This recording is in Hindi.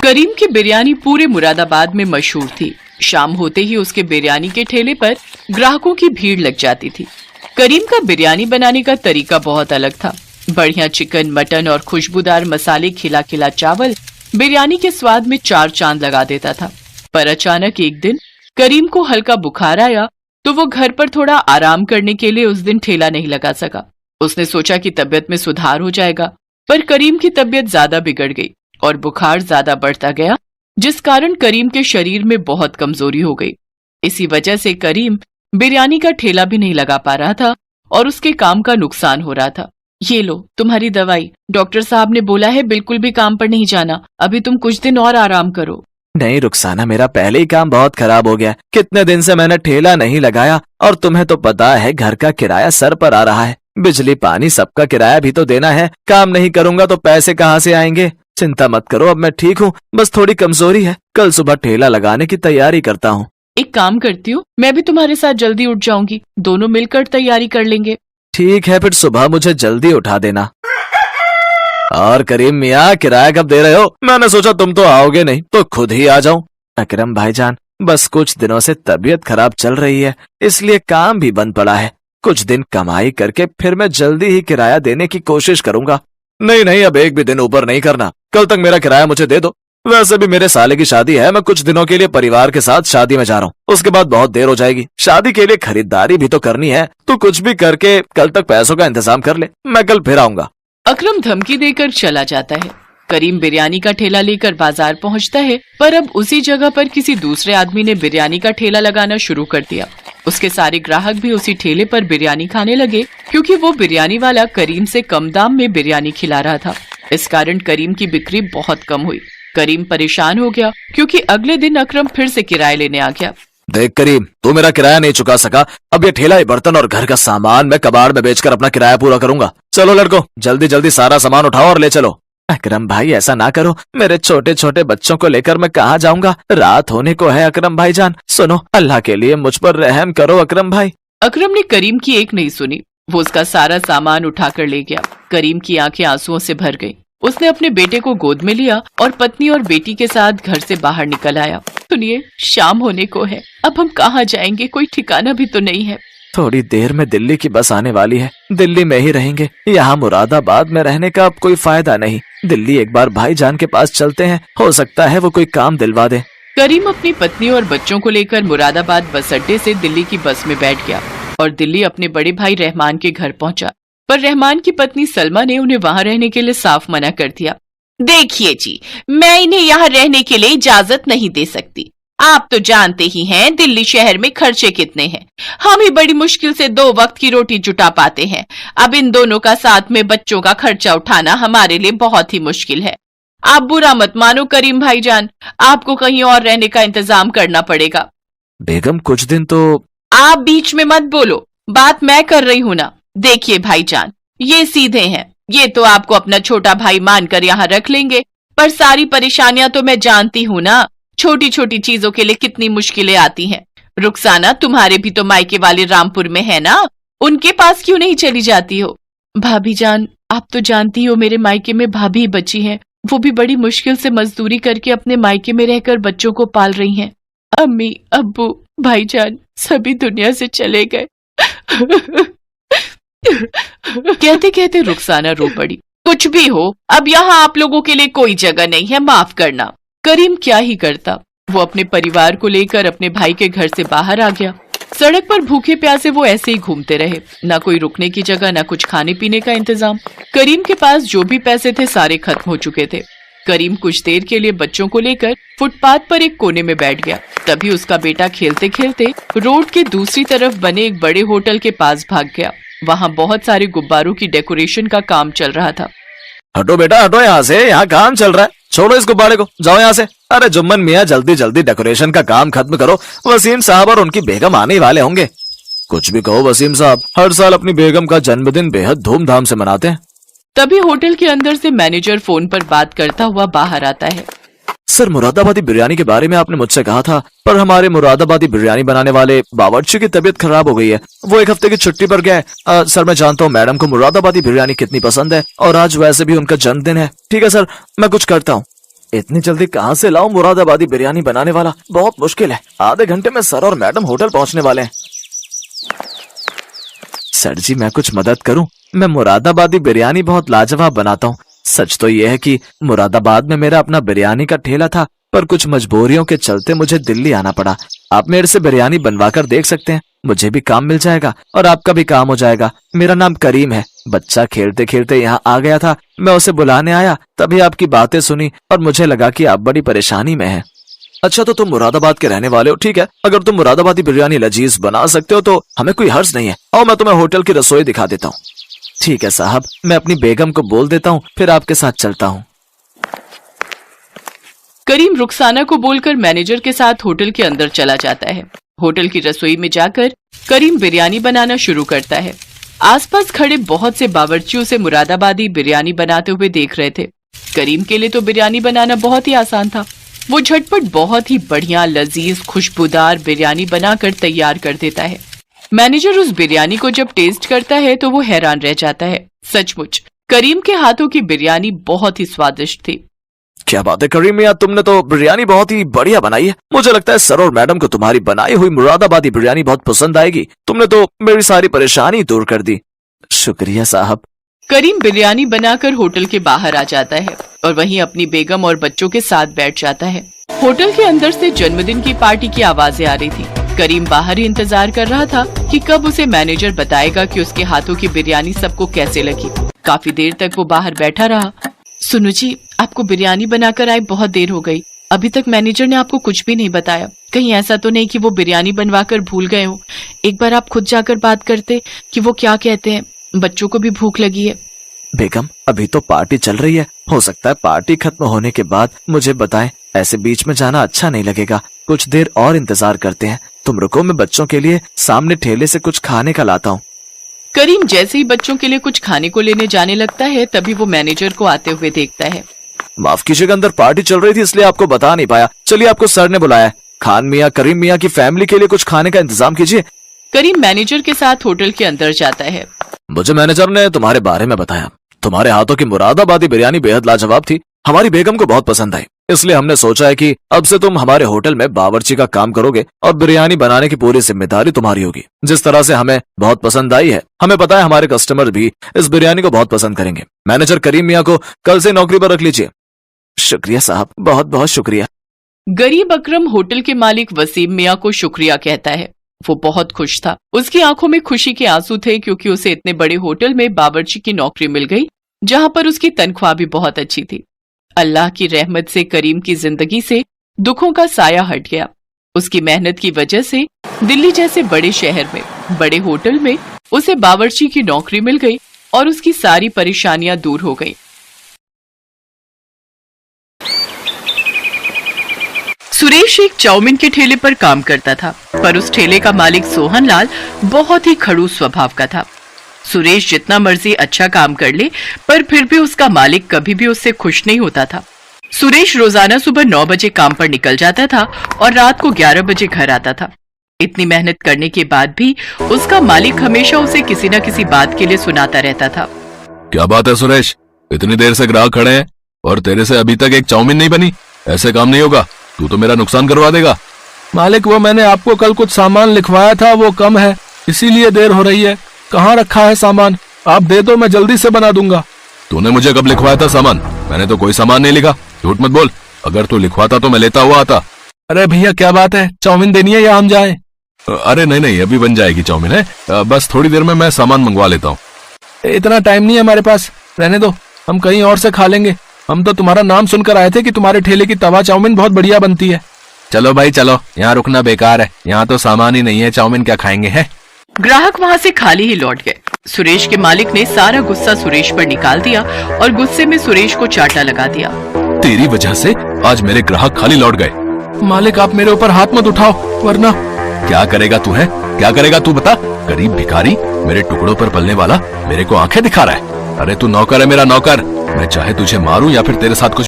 करीम की बिरयानी पूरे मुरादाबाद में मशहूर थी। शाम होते ही उसके बिरयानी के ठेले पर ग्राहकों की भीड़ लग जाती थी। करीम का बिरयानी बनाने का तरीका बहुत अलग था। बढ़िया चिकन, मटन और खुशबूदार मसाले, खिला खिला चावल बिरयानी के स्वाद में चार चांद लगा देता था। पर अचानक एक दिन करीम को हल्का बुखार आया तो वो घर पर थोड़ा आराम करने के लिए उस दिन ठेला नहीं लगा सका। उसने सोचा कि तबीयत में सुधार हो जाएगा, पर करीम की तबीयत ज्यादा बिगड़ गई और बुखार ज्यादा बढ़ता गया, जिस कारण करीम के शरीर में बहुत कमजोरी हो गई। इसी वजह से करीम बिरयानी का ठेला भी नहीं लगा पा रहा था और उसके काम का नुकसान हो रहा था। ये लो तुम्हारी दवाई, डॉक्टर साहब ने बोला है बिल्कुल भी काम पर नहीं जाना, अभी तुम कुछ दिन और आराम करो। नहीं रुखसाना, मेरा पहले ही काम बहुत खराब हो गया। कितने दिन से मैंने ठेला नहीं लगाया और तुम्हें तो पता है घर का किराया सर पर आ रहा है। बिजली पानी सबका किराया भी तो देना है। काम नहीं करूंगा तो पैसे कहाँ से आएंगे। चिंता मत करो, अब मैं ठीक हूँ, बस थोड़ी कमजोरी है। कल सुबह ठेला लगाने की तैयारी करता हूँ। एक काम करती हूँ, मैं भी तुम्हारे साथ जल्दी उठ जाऊंगी, दोनों मिलकर तैयारी कर लेंगे। ठीक है, फिर सुबह मुझे जल्दी उठा देना। और करीम मियाँ, किराया कब दे रहे हो? मैंने सोचा तुम तो आओगे नहीं तो खुद ही आ जाऊं। अकरम भाईजान, बस कुछ दिनों से तबीयत खराब चल रही है, इसलिए काम भी बंद पड़ा है। कुछ दिन कमाई करके फिर मैं जल्दी ही किराया देने की कोशिश करूंगा। नहीं नहीं, अब एक भी दिन ऊपर नहीं करना। कल तक मेरा किराया मुझे दे दो। वैसे भी मेरे साले की शादी है, मैं कुछ दिनों के लिए परिवार के साथ शादी में जा रहा हूँ, उसके बाद बहुत देर हो जाएगी। शादी के लिए खरीदारी भी तो करनी है। तो कुछ भी करके कल तक पैसों का इंतजाम कर ले, मैं कल फिर आऊंगा। अकरम धमकी देकर चला जाता है। करीम बिरयानी का ठेला लेकर बाजार पहुंचता है, पर अब उसी जगह पर किसी दूसरे आदमी ने बिरयानी का ठेला लगाना शुरू कर दिया। उसके सारे ग्राहक भी उसी ठेले पर बिरयानी खाने लगे, क्योंकि वो बिरयानी वाला करीम से कम दाम में बिरयानी खिला रहा था। इस कारण करीम की बिक्री बहुत कम हुई। करीम परेशान हो गया, क्योंकि अगले दिन अकरम फिर से किराया लेने आ गया। देख करीम, तू मेरा किराया नहीं चुका सका, अब ये ठेला, बर्तन और घर का सामान मैं कबाड़ में बेचकर अपना किराया पूरा करूंगा। चलो लड़को, जल्दी जल्दी सारा सामान उठाओ और ले चलो। अकरम भाई, ऐसा ना करो, मेरे छोटे छोटे बच्चों को लेकर मैं कहाँ जाऊंगा? रात होने को है। अकरम भाईजान सुनो, अल्लाह के लिए मुझ पर रहम करो अकरम भाई। अकरम ने करीम की एक नहीं सुनी, वो उसका सारा सामान उठाकर ले गया। करीम की आंखें आंसुओं से भर गईं। उसने अपने बेटे को गोद में लिया और पत्नी और बेटी के साथ घर से बाहर निकल आया। सुनिए, शाम होने को है, अब हम कहाँ जाएंगे? कोई ठिकाना भी तो नहीं है। थोड़ी देर में दिल्ली की बस आने वाली है, दिल्ली में ही रहेंगे। यहाँ मुरादाबाद में रहने का अब कोई फायदा नहीं। दिल्ली एक बार भाईजान के पास चलते हैं, हो सकता है वो कोई काम दिलवा दे। करीम अपनी पत्नी और बच्चों को लेकर मुरादाबाद बस अड्डे से दिल्ली की बस में बैठ गया और दिल्ली अपने बड़े भाई रहमान के घर पहुंचा। पर रहमान की पत्नी सलमा ने उन्हें वहां रहने के लिए साफ मना कर दिया। देखिए जी, मैं इन्हें यहाँ रहने के लिए इजाजत नहीं दे सकती। आप तो जानते ही हैं दिल्ली शहर में खर्चे कितने हैं। हम ही बड़ी मुश्किल से 2 वक्त की रोटी जुटा पाते हैं। अब इन दोनों का साथ में बच्चों का खर्चा उठाना हमारे लिए बहुत ही मुश्किल है। आप बुरा मत मानो करीम भाईजान, आपको कहीं और रहने का इंतजाम करना पड़ेगा। बेगम, कुछ दिन तो। आप बीच में मत बोलो, बात मैं कर रही हूँ ना। देखिए भाईजान, ये सीधे हैं, ये तो आपको अपना छोटा भाई मानकर यहाँ रख लेंगे, पर सारी परेशानियां तो मैं जानती हूँ ना। छोटी छोटी चीजों के लिए कितनी मुश्किलें आती हैं। रुखसाना, तुम्हारे भी तो मायके वाले रामपुर में है ना, उनके पास क्यों नहीं चली जाती हो? भाभी जान, आप तो जानती हो मेरे मायके में भाभी बची हैं, वो भी बड़ी मुश्किल से मजदूरी करके अपने मायके में रहकर बच्चों को पाल रही हैं। अम्मी, अब्बू, भाईजान सभी दुनिया से चले गए। कहते कहते रुखसाना रो पड़ी। कुछ भी हो, अब यहाँ आप लोगों के लिए कोई जगह नहीं है, माफ करना। करीम क्या ही करता, वो अपने परिवार को लेकर अपने भाई के घर से बाहर आ गया। सड़क पर भूखे प्यासे वो ऐसे ही घूमते रहे, ना कोई रुकने की जगह, ना कुछ खाने पीने का इंतजाम। करीम के पास जो भी पैसे थे सारे खत्म हो चुके थे। करीम कुछ देर के लिए बच्चों को लेकर फुटपाथ पर एक कोने में बैठ गया। तभी उसका बेटा खेलते खेलते रोड के दूसरी तरफ बने एक बड़े होटल के पास भाग गया। वहाँ बहुत सारे गुब्बारों की डेकोरेशन का काम चल रहा था। हटो बेटा, हटो यहाँ से, यहाँ काम चल रहा है, छोड़ो इस गुब्बारे को, जाओ यहाँ से। अरे जुम्मन मियाँ, जल्दी जल्दी डेकोरेशन का काम खत्म करो, वसीम साहब और उनकी बेगम आने वाले होंगे। कुछ भी कहो वसीम साहब, हर साल अपनी बेगम का जन्मदिन बेहद धूमधाम से मनाते हैं। तभी होटल के अंदर से मैनेजर फोन पर बात करता हुआ बाहर आता है। सर, मुरादाबादी बिरयानी के बारे में आपने मुझसे कहा था, पर हमारे मुरादाबादी बिरयानी बनाने वाले बावर्ची की तबीयत खराब हो गई है, वो 1 हफ्ते की छुट्टी पर गया है। सर, मैं जानता हूँ मैडम को मुरादाबादी बिरयानी कितनी पसंद है और आज वैसे भी उनका जन्मदिन है। ठीक है सर, मैं कुछ करता हूँ। इतनी जल्दी कहाँ से लाऊं मुरादाबादी बिरयानी बनाने वाला? बहुत मुश्किल है। आधे घंटे में सर और मैडम होटल पहुंचने वाले हैं। सर जी, मैं कुछ मदद करूं? मैं मुरादाबादी बिरयानी बहुत लाजवाब बनाता हूं। सच तो यह है कि मुरादाबाद में मेरा अपना बिरयानी का ठेला था, पर कुछ मजबूरियों के चलते मुझे दिल्ली आना पड़ा। आप मेरे से बिरयानी बनवा कर देख सकते हैं। मुझे भी काम मिल जाएगा और आपका भी काम हो जाएगा। मेरा नाम करीम है। बच्चा खेलते खेलते यहाँ आ गया था, मैं उसे बुलाने आया, तभी आपकी बातें सुनी और मुझे लगा कि आप बड़ी परेशानी में हैं। अच्छा, तो तुम मुरादाबाद के रहने वाले हो? ठीक है, अगर तुम मुरादाबादी बिरयानी लजीज बना सकते हो तो हमें कोई हर्ज नहीं है। आओ, मैं तुम्हें होटल की रसोई दिखा देता हूँ। ठीक है साहब, मैं अपनी बेगम को बोल देता हूँ, फिर आपके साथ चलता हूँ। करीम रुखसाना को बोलकर मैनेजर के साथ होटल के अंदर चला जाता है। होटल की रसोई में जाकर करीम बिरयानी बनाना शुरू करता है। आसपास खड़े बहुत से बावर्ची उसे मुरादाबादी बिरयानी बनाते हुए देख रहे थे। करीम के लिए तो बिरयानी बनाना बहुत ही आसान था। वो झटपट बहुत ही बढ़िया, लजीज, खुशबूदार बिरयानी बनाकर तैयार कर देता है। मैनेजर उस बिरयानी को जब टेस्ट करता है तो वो हैरान रह जाता है। सचमुच करीम के हाथों की बिरयानी बहुत ही स्वादिष्ट थी। क्या बात है करीम मियां, तुमने तो बिरयानी बहुत ही बढ़िया बनाई है। मुझे लगता है सर और मैडम को तुम्हारी बनाई हुई मुरादाबादी बिरयानी बहुत पसंद आएगी। तुमने तो मेरी सारी परेशानी दूर कर दी। शुक्रिया साहब। करीम बिरयानी बनाकर होटल के बाहर आ जाता है और वहीं अपनी बेगम और बच्चों के साथ बैठ जाता है। होटल के अंदर से जन्मदिन की पार्टी की आवाजें आ रही थी। करीम बाहर ही इंतजार कर रहा था कि कब उसे मैनेजर बताएगा कि उसके हाथों की बिरयानी सबको कैसे लगी। काफी देर तक वो बाहर बैठा रहा। सुनो जी, आपको बिरयानी बनाकर आए बहुत देर हो गई। अभी तक मैनेजर ने आपको कुछ भी नहीं बताया। कहीं ऐसा तो नहीं कि वो बिरयानी बनवाकर भूल गए हो? एक बार आप खुद जाकर बात करते कि वो क्या कहते हैं। बच्चों को भी भूख लगी है। बेगम, अभी तो पार्टी चल रही है। हो सकता है पार्टी खत्म होने के बाद मुझे बताएं। ऐसे बीच में जाना अच्छा नहीं लगेगा। कुछ देर और इंतजार करते हैं। तुम रुको, मैं बच्चों के लिए सामने ठेले से कुछ खाने का लाता हूँ। करीम जैसे ही बच्चों के लिए कुछ खाने को लेने जाने लगता है, तभी वो मैनेजर को आते हुए देखता है। माफ कीजिएगा, अंदर पार्टी चल रही थी इसलिए आपको बता नहीं पाया। चलिए, आपको सर ने बुलाया है। खान मियाँ, करीम मियाँ की फैमिली के लिए कुछ खाने का इंतजाम कीजिए। करीम मैनेजर के साथ होटल के अंदर जाता है। मुझे मैनेजर ने तुम्हारे बारे में बताया। तुम्हारे हाथों की मुरादाबादी बिरयानी बेहद लाजवाब थी। हमारी बेगम को बहुत पसंद आई, इसलिए हमने सोचा है कि अब से तुम हमारे होटल में बावर्ची का काम करोगे और बिरयानी बनाने की पूरी जिम्मेदारी तुम्हारी होगी। जिस तरह से हमें बहुत पसंद आई है, हमें पता है हमारे कस्टमर भी इस बिरयानी को बहुत पसंद करेंगे। मैनेजर करीम मियाँ को कल से नौकरी पर रख लीजिए। शुक्रिया साहब, बहुत बहुत शुक्रिया। गरीब अकरम होटल के मालिक वसीम मियाँ को शुक्रिया कहता है। वो बहुत खुश था। उसकी आंखों में खुशी के आंसू थे, क्योंकि उसे इतने बड़े होटल में बावर्ची की नौकरी मिल गई, जहां पर उसकी तनख्वाह भी बहुत अच्छी थी। अल्लाह की रहमत से करीम की जिंदगी से दुखों का साया हट गया। उसकी मेहनत की वजह से दिल्ली जैसे बड़े शहर में, बड़े होटल में उसे बावर्ची की नौकरी मिल गई और उसकी सारी परेशानियां दूर हो गई। सुरेश एक चाउमीन के ठेले पर काम करता था, पर उस ठेले का मालिक सोहनलाल बहुत ही खड़ूस स्वभाव का था। सुरेश जितना मर्जी अच्छा काम कर ले, पर फिर भी उसका मालिक कभी भी उससे खुश नहीं होता था। सुरेश रोजाना सुबह 9 बजे काम पर निकल जाता था और रात को 11 बजे घर आता था। इतनी मेहनत करने के बाद भी उसका मालिक हमेशा उसे किसी न किसी बात के लिए सुनाता रहता था। क्या बात है सुरेश, इतनी देर से ग्राहक खड़े हैं और तेरे से अभी तक एक चाउमीन नहीं बनी? ऐसे काम नहीं होगा, तू तो मेरा नुकसान करवा देगा। मालिक, वो मैंने आपको कल कुछ सामान लिखवाया था, वो कम है, इसीलिए देर हो रही है। कहाँ रखा है सामान? आप दे दो, मैं जल्दी से बना दूंगा। तूने मुझे कब लिखवाया था सामान? मैंने तो कोई सामान नहीं लिखा। झूठ मत बोल, अगर तू लिखवाता तो मैं लेता हुआ आता। अरे भैया, क्या बात है, चाउमीन देनी है या हम जाएं? अरे नहीं नहीं, अभी बन जाएगी चाउमीन है, बस थोड़ी देर में मैं सामान मंगवा लेता हूँ। इतना टाइम नहीं है हमारे पास, रहने दो, हम कहीं और से खा लेंगे। हम तो तुम्हारा नाम सुनकर आए थे कि तुम्हारे ठेले की तवा चाउमीन बहुत बढ़िया बनती है। चलो भाई चलो, यहाँ रुकना बेकार है, यहाँ तो सामान ही नहीं है, चाउमीन क्या खाएंगे है। ग्राहक वहाँ से खाली ही लौट गए। सुरेश के मालिक ने सारा गुस्सा सुरेश पर निकाल दिया और गुस्से में सुरेश को चाटा लगा दिया। तेरी वजह से आज मेरे ग्राहक खाली लौट गए। मालिक, आप मेरे ऊपर हाथ मत उठाओ, वरना। क्या करेगा तू है, क्या करेगा तू बता? गरीब भिखारी, मेरे टुकड़ों पर पलने वाला, मेरे को आंखें दिखा रहा है। अरे तू नौकर है, मेरा नौकर। मैं चाहे तुझे मारूं या फिर तेरे साथ कुछ